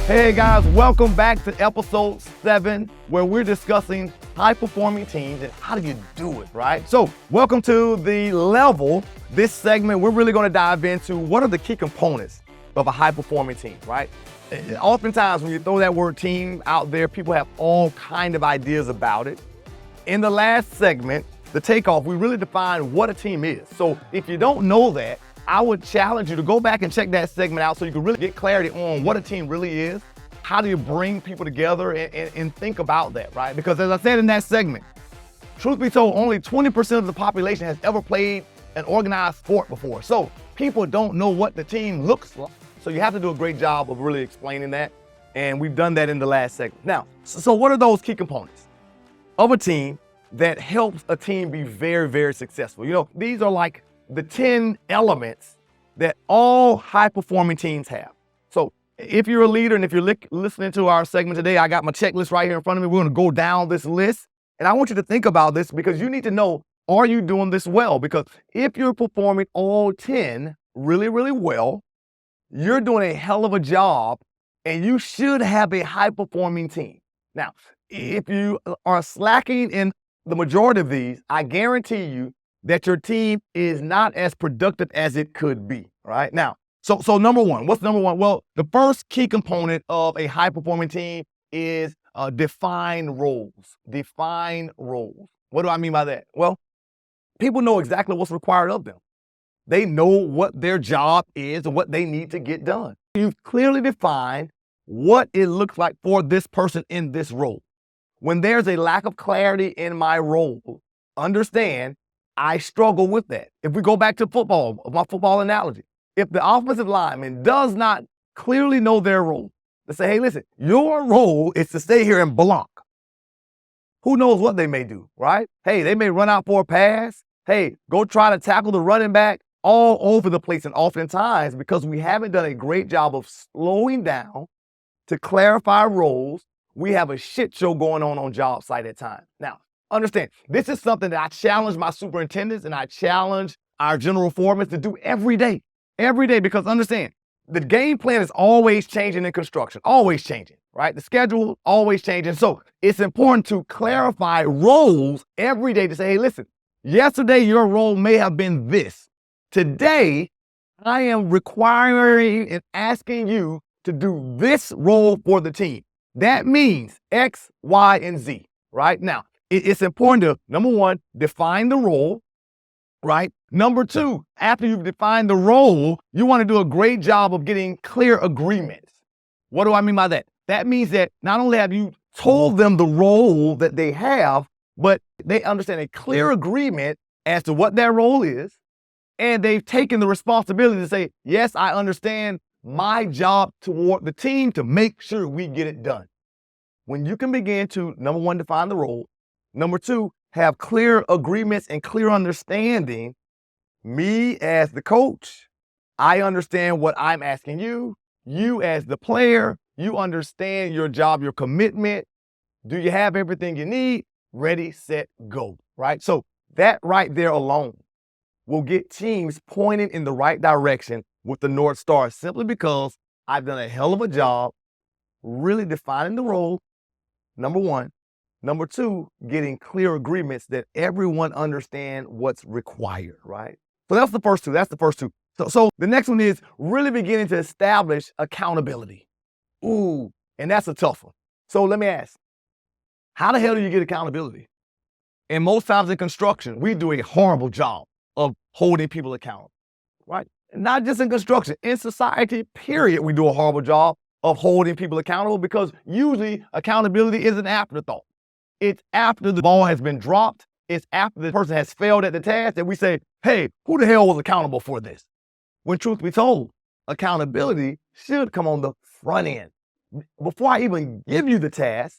Hey guys, welcome back to episode 7, where we're discussing high-performing teams and how do you do it, right? So, welcome to the level. This segment, we're really going to dive into what are the key components of a high-performing team, right? Oftentimes, when you throw that word team out there, people have all kind of ideas about it. In the last segment, the takeoff, we really defined what a team is. So, if you don't know that, I would challenge you to go back and check that segment out so you can really get clarity on what a team really is. How do you bring people together and think about that, right? Because as I said in that segment, truth be told, only 20% of the population has ever played an organized sport before. So people don't know what the team looks like. So you have to do a great job of really explaining that. And we've done that in the last segment. Now, so what are those key components of a team that helps a team be very, very successful? You know, these are like the 10 elements that all high-performing teams have. So if you're a leader and if you're listening to our segment today, I got my checklist right here in front of me. We're going to go down this list. And I want you to think about this because you need to know, are you doing this well? Because if you're performing all 10 really, really well, you're doing a hell of a job and you should have a high-performing team. Now, if you are slacking in the majority of these, I guarantee you that your team is not as productive as it could be, right? Now, so number one, what's number one? Well, the first key component of a high-performing team is define roles. Define roles. What do I mean by that? Well, people know exactly what's required of them. They know what their job is and what they need to get done. You've clearly defined what it looks like for this person in this role. When there's a lack of clarity in my role, understand I struggle with that. If we go back to football, my football analogy, if the offensive lineman does not clearly know their role, to say, hey, listen, your role is to stay here and block. Who knows what they may do, right? Hey, they may run out for a pass. Hey, go try to tackle the running back all over the place. And oftentimes, because we haven't done a great job of slowing down to clarify roles, we have a shit show going on job site at times. Now, understand, this is something that I challenge my superintendents and I challenge our general foremen to do every day, because understand, the game plan is always changing in construction, always changing, right? The schedule always changing. So it's important to clarify roles every day to say, hey, listen, yesterday your role may have been this. Today, I am requiring and asking you to do this role for the team. That means X, Y, and Z, right? Now, it's important to, number one, define the role, right? Number two, after you've defined the role, you want to do a great job of getting clear agreements. What do I mean by that? That means that not only have you told them the role that they have, but they understand a clear agreement as to what their role is, and they've taken the responsibility to say, yes, I understand my job toward the team to make sure we get it done. When you can begin to, number one, define the role, number two, have clear agreements and clear understanding. Me as the coach, I understand what I'm asking you. You as the player, you understand your job, your commitment. Do you have everything you need? Ready, set, go, right? So that right there alone will get teams pointing in the right direction with the North Star, simply because I've done a hell of a job really defining the role, number one. Number two, getting clear agreements that everyone understand what's required, right? So that's the first two. So the next one is really beginning to establish accountability. Ooh, and that's a tough one. So let me ask, how the hell do you get accountability? And most times in construction, we do a horrible job of holding people accountable, right? Not just in construction, in society, period, we do a horrible job of holding people accountable because usually accountability is an afterthought. It's after the ball has been dropped. It's after the person has failed at the task that we say, hey, who the hell was accountable for this? When truth be told, accountability should come on the front end. Before I even give you the task,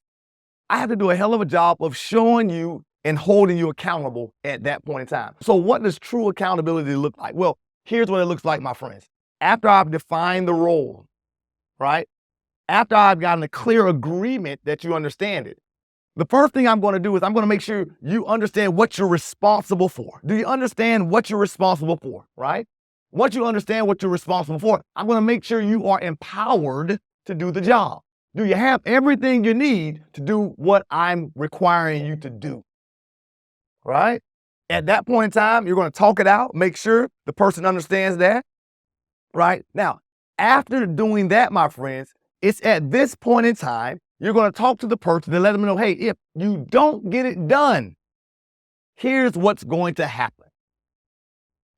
I have to do a hell of a job of showing you and holding you accountable at that point in time. So what does true accountability look like? Well, here's what it looks like, my friends. After I've defined the role, right? After I've gotten a clear agreement that you understand it, the first thing I'm going to do is I'm going to make sure you understand what you're responsible for. Do you understand what you're responsible for, right? Once you understand what you're responsible for, I'm going to make sure you are empowered to do the job? Do you have everything you need to do what I'm requiring you to do? Right? At that point in time, you're going to talk it out, make sure the person understands that. Right? Now, after doing that, my friends, it's at this point in time, you're going to talk to the person and let them know, hey, if you don't get it done, here's what's going to happen.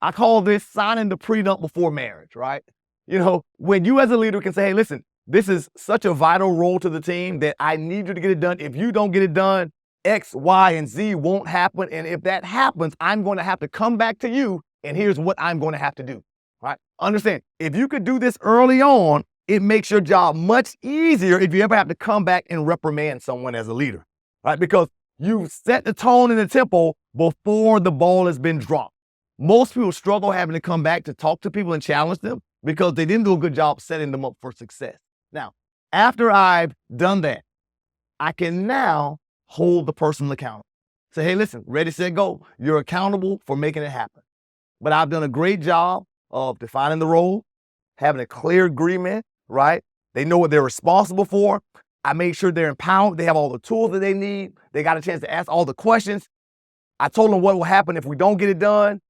I call this signing the prenup before marriage, right? You know, when you as a leader can say, hey, listen, this is such a vital role to the team that I need you to get it done. If you don't get it done, X, Y, and Z won't happen. And if that happens, I'm going to have to come back to you, and here's what I'm going to have to do. Right? Understand, if you could do this early on, it makes your job much easier if you ever have to come back and reprimand someone as a leader, right? Because you set the tone and the tempo before the ball has been dropped. Most people struggle having to come back to talk to people and challenge them because they didn't do a good job setting them up for success. Now, after I've done that, I can now hold the person accountable. Say, hey, listen, ready, set, go. You're accountable for making it happen. But I've done a great job of defining the role, having a clear agreement, right? They know what they're responsible for. I made sure they're empowered. They have all the tools that they need. They got a chance to ask all the questions. I told them what will happen if we don't get it done.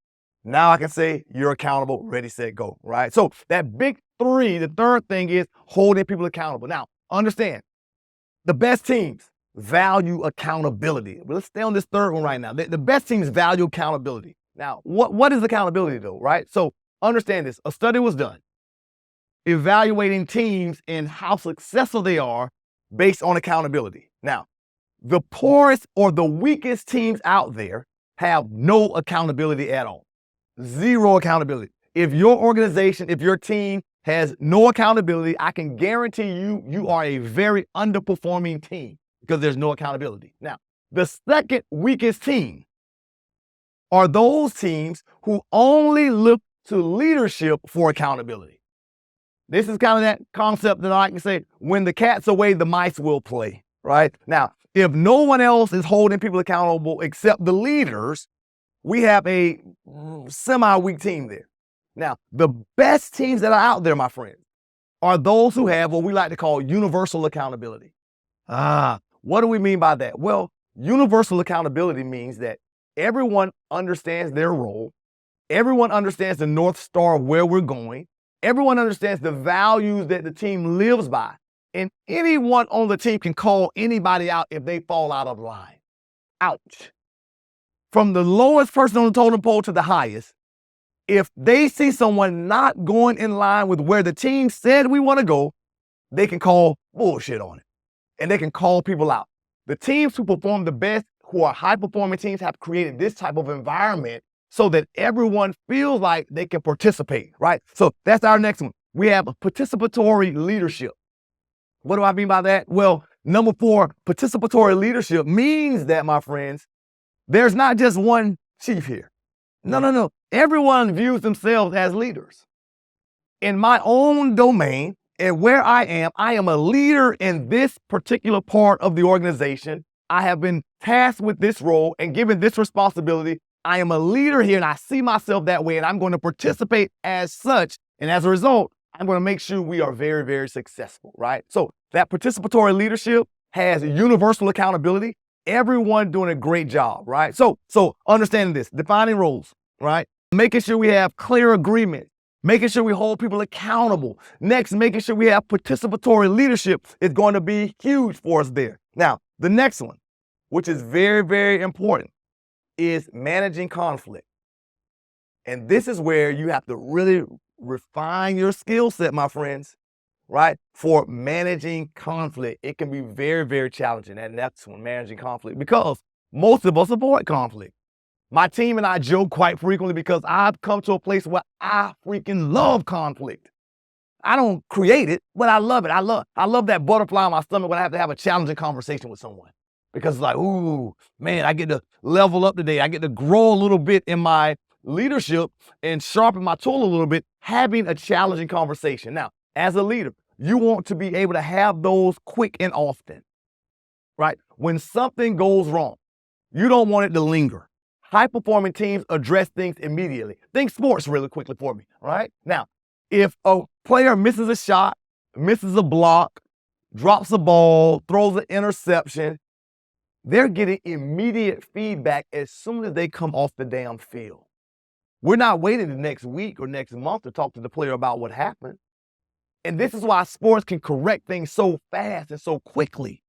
Now I can say you're accountable, ready, set, go, right? So that big three, the third thing is holding people accountable. Now, understand, the best teams value accountability. But let's stay on this third one right now. The best teams value accountability. Now, what is accountability though, right? So understand this. A study was done evaluating teams and how successful they are based on accountability. Now, the poorest or the weakest teams out there have no accountability at all. Zero accountability. If your organization, if your team has no accountability, I can guarantee you are a very underperforming team because there's no accountability. Now, the second weakest team are those teams who only look to leadership for accountability. This is kind of that concept that I can say, when the cat's away, the mice will play, right? Now, if no one else is holding people accountable except the leaders, we have a semi-weak team there. Now, the best teams that are out there, my friends, are those who have what we like to call universal accountability. What do we mean by that? Well, universal accountability means that everyone understands their role. Everyone understands the North Star of where we're going. Everyone understands the values that the team lives by. And anyone on the team can call anybody out if they fall out of line. Ouch. From the lowest person on the totem pole to the highest, if they see someone not going in line with where the team said we want to go, they can call bullshit on it. And they can call people out. The teams who perform the best, who are high-performing teams, have created this type of environment so that everyone feels like they can participate, right? So that's our next one. We have participatory leadership. What do I mean by that? Well, number 4, participatory leadership means that, my friends, there's not just one chief here. No. Everyone views themselves as leaders. In my own domain and where I am a leader in this particular part of the organization. I have been tasked with this role and given this responsibility. I am a leader here and I see myself that way and I'm going to participate as such. And as a result, I'm going to make sure we are very, very successful, right? So that participatory leadership has universal accountability. Everyone doing a great job, right? So understanding this, defining roles, right? Making sure we have clear agreement, making sure we hold people accountable. Next, making sure we have participatory leadership is going to be huge for us there. Now, the next one, which is very, very important, is managing conflict. And this is where you have to really refine your skill set, my friends, right? For managing conflict. It can be very, very challenging. And that's when managing conflict, because most of us avoid conflict. My team and I joke quite frequently because I've come to a place where I freaking love conflict. I don't create it, but I love it. I love that butterfly in my stomach when I have to have a challenging conversation with someone. Because it's like, ooh, man, I get to level up today. I get to grow a little bit in my leadership and sharpen my tool a little bit, having a challenging conversation. Now, as a leader, you want to be able to have those quick and often, right? When something goes wrong, you don't want it to linger. High-performing teams address things immediately. Think sports really quickly for me, right? Now, if a player misses a shot, misses a block, drops a ball, throws an interception, they're getting immediate feedback as soon as they come off the damn field. We're not waiting the next week or next month to talk to the player about what happened. And this is why sports can correct things so fast and so quickly,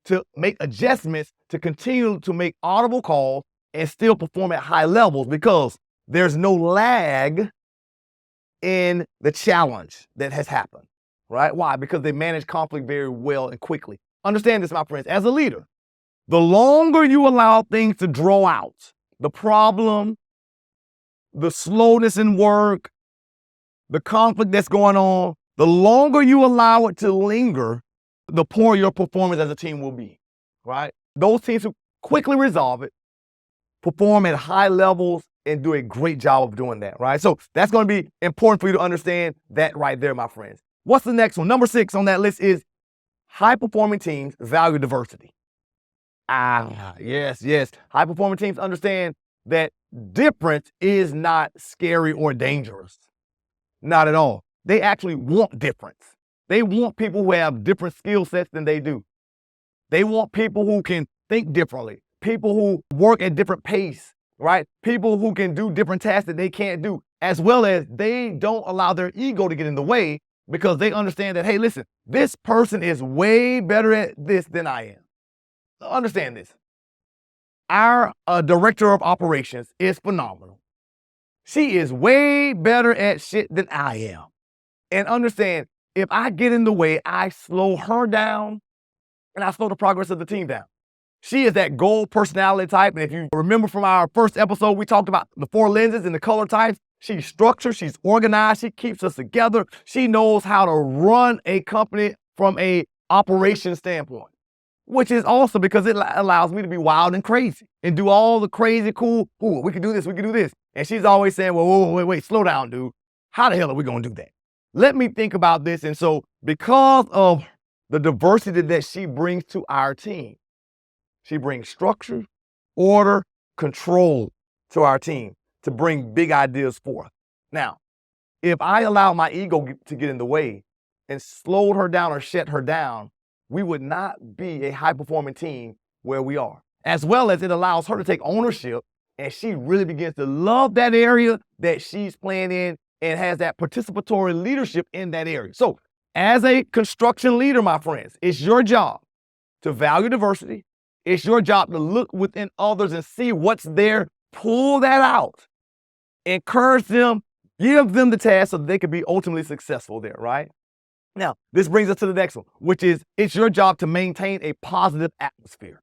to make adjustments, to continue to make audible calls and still perform at high levels, because there's no lag in the challenge that has happened, right? Why? Because they manage conflict very well and quickly. Understand this, my friends. As a leader, the longer you allow things to draw out, the problem, the slowness in work, the conflict that's going on, the longer you allow it to linger, the poorer your performance as a team will be, right? Those teams who quickly resolve it, perform at high levels, and do a great job of doing that, right? So that's going to be important for you to understand that right there, my friends. What's the next one? Number 6 on that list is high-performing teams value diversity. Yes. High-performing teams understand that difference is not scary or dangerous. Not at all. They actually want difference. They want people who have different skill sets than they do. They want people who can think differently, people who work at different pace, right? People who can do different tasks that they can't do, as well as they don't allow their ego to get in the way, because they understand that, hey, listen, this person is way better at this than I am. Understand this. Our director of operations is phenomenal. She is way better at shit than I am. And understand, if I get in the way, I slow her down and I slow the progress of the team down. She is that gold personality type. And if you remember from our first episode, we talked about the 4 lenses and the color types. She's structured, she's organized, she keeps us together. She knows how to run a company from a operation standpoint, which is awesome because it allows me to be wild and crazy and do all the crazy, cool, we can do this, we can do this. And she's always saying, well, wait, slow down, dude. How the hell are we going to do that? Let me think about this. And so because of the diversity that she brings to our team, she brings structure, order, control to our team to bring big ideas forth. Now, if I allow my ego to get in the way and slowed her down or shut her down, we would not be a high-performing team where we are. As well as it allows her to take ownership, and she really begins to love that area that she's playing in and has that participatory leadership in that area. So as a construction leader, my friends, it's your job to value diversity. It's your job to look within others and see what's there, pull that out, encourage them, give them the task so that they can be ultimately successful there, right? Now, this brings us to the next one, which is it's your job to maintain a positive atmosphere.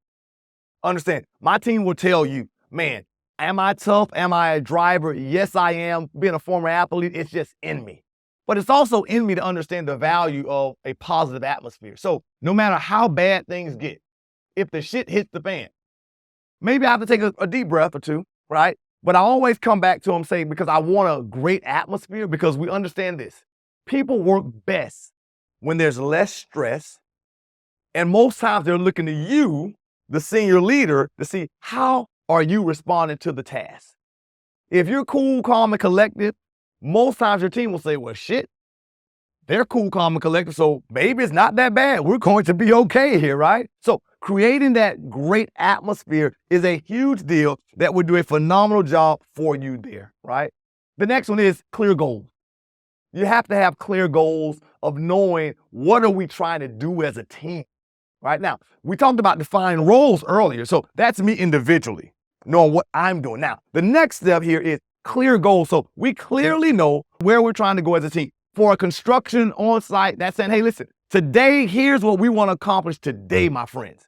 Understand, my team will tell you, man, am I tough? Am I a driver? Yes, I am. Being a former athlete, it's just in me. But it's also in me to understand the value of a positive atmosphere. So no matter how bad things get, if the shit hits the fan, maybe I have to take a deep breath or two, right? But I always come back to them saying, because I want a great atmosphere, because we understand this. People work best when there's less stress. And most times they're looking to you, the senior leader, to see how are you responding to the task. If you're cool, calm, and collected, most times your team will say, well, shit, they're cool, calm, and collected, so maybe it's not that bad. We're going to be okay here, right? So creating that great atmosphere is a huge deal that would do a phenomenal job for you there, right? The next one is clear goals. You have to have clear goals of knowing what are we trying to do as a team, right? Now, we talked about defining roles earlier, so that's me individually, knowing what I'm doing. Now, the next step here is clear goals. So we clearly know where we're trying to go as a team. For a construction on site, that's saying, hey, listen, today, here's what we want to accomplish today, my friends.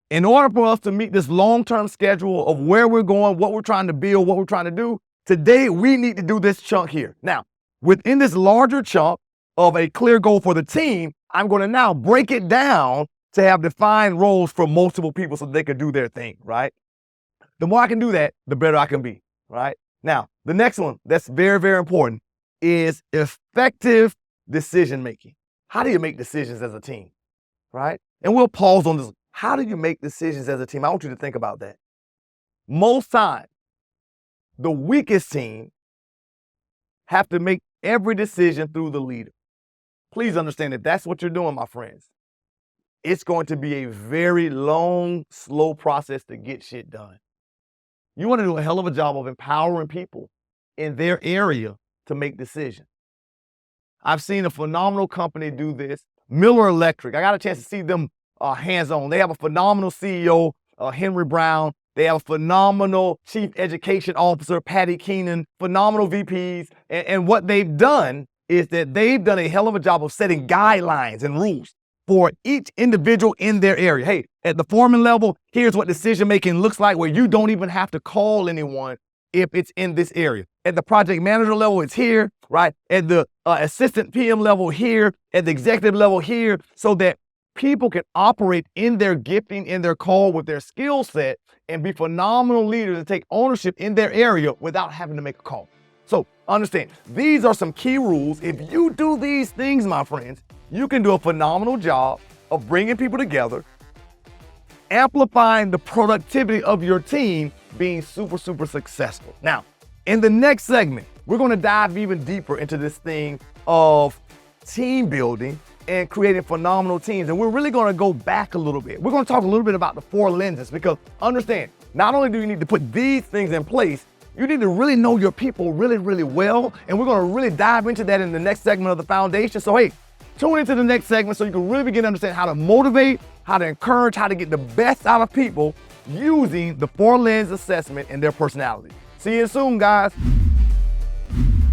In order for us to meet this long-term schedule of where we're going, what we're trying to build, what we're trying to do, today we need to do this chunk here. Now, within this larger chunk of a clear goal for the team, I'm going to now break it down to have defined roles for multiple people so they can do their thing, right? The more I can do that, the better I can be, right? Now, the next one that's very, very important is effective decision-making. How do you make decisions as a team, right? And we'll pause on this. How do you make decisions as a team? I want you to think about that. Most times, the weakest team have to make every decision through the leader. please understand if that's what you're doing, my friends, it's going to be a very long, slow process to get shit done. You want to do a hell of a job of empowering people in their area to make decisions. I've seen a phenomenal company do this, Miller Electric. I got a chance to see them hands-on. They have a phenomenal CEO, Henry Brown. They have a phenomenal Chief Education Officer, Patty Keenan, phenomenal VPs. And what they've done is that they've done a hell of a job of setting guidelines and rules for each individual in their area. Hey, at the foreman level, here's what decision-making looks like where you don't even have to call anyone if it's in this area. At the project manager level, it's here, right? At the assistant PM level here, at the executive level here, so that people can operate in their gifting, in their call with their skill set and be phenomenal leaders and take ownership in their area without having to make a call. So understand, these are some key rules. If you do these things, my friends, you can do a phenomenal job of bringing people together, amplifying the productivity of your team, being super, super successful. Now, in the next segment, we're going to dive even deeper into this thing of team building and creating phenomenal teams. And we're really going to go back a little bit. We're going to talk a little bit about the 4 lenses, because understand, not only do you need to put these things in place, you need to really know your people really, really well. And we're going to really dive into that in the next segment of the foundation. So, hey, tune into the next segment so you can really begin to understand how to motivate, how to encourage, how to get the best out of people using the 4 lens assessment and their personality. See you soon, guys.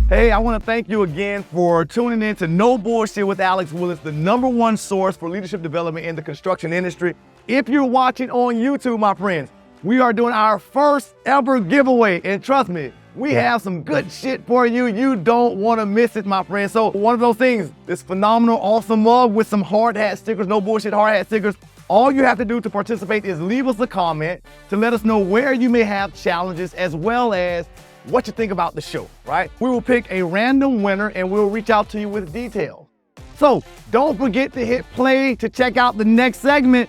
Hey, I want to thank you again for tuning in to No Bullshit with Alex Willis, the #1 source for leadership development in the construction industry. If you're watching on YouTube, my friends, we are doing our first ever giveaway. And trust me, we have some good shit for you. You don't want to miss it, my friends. So one of those things, this phenomenal, awesome mug with some hard hat stickers, No Bullshit hard hat stickers. All you have to do to participate is leave us a comment to let us know where you may have challenges, as well as what you think about the show, right? We will pick a random winner and we'll reach out to you with details. So don't forget to hit play to check out the next segment.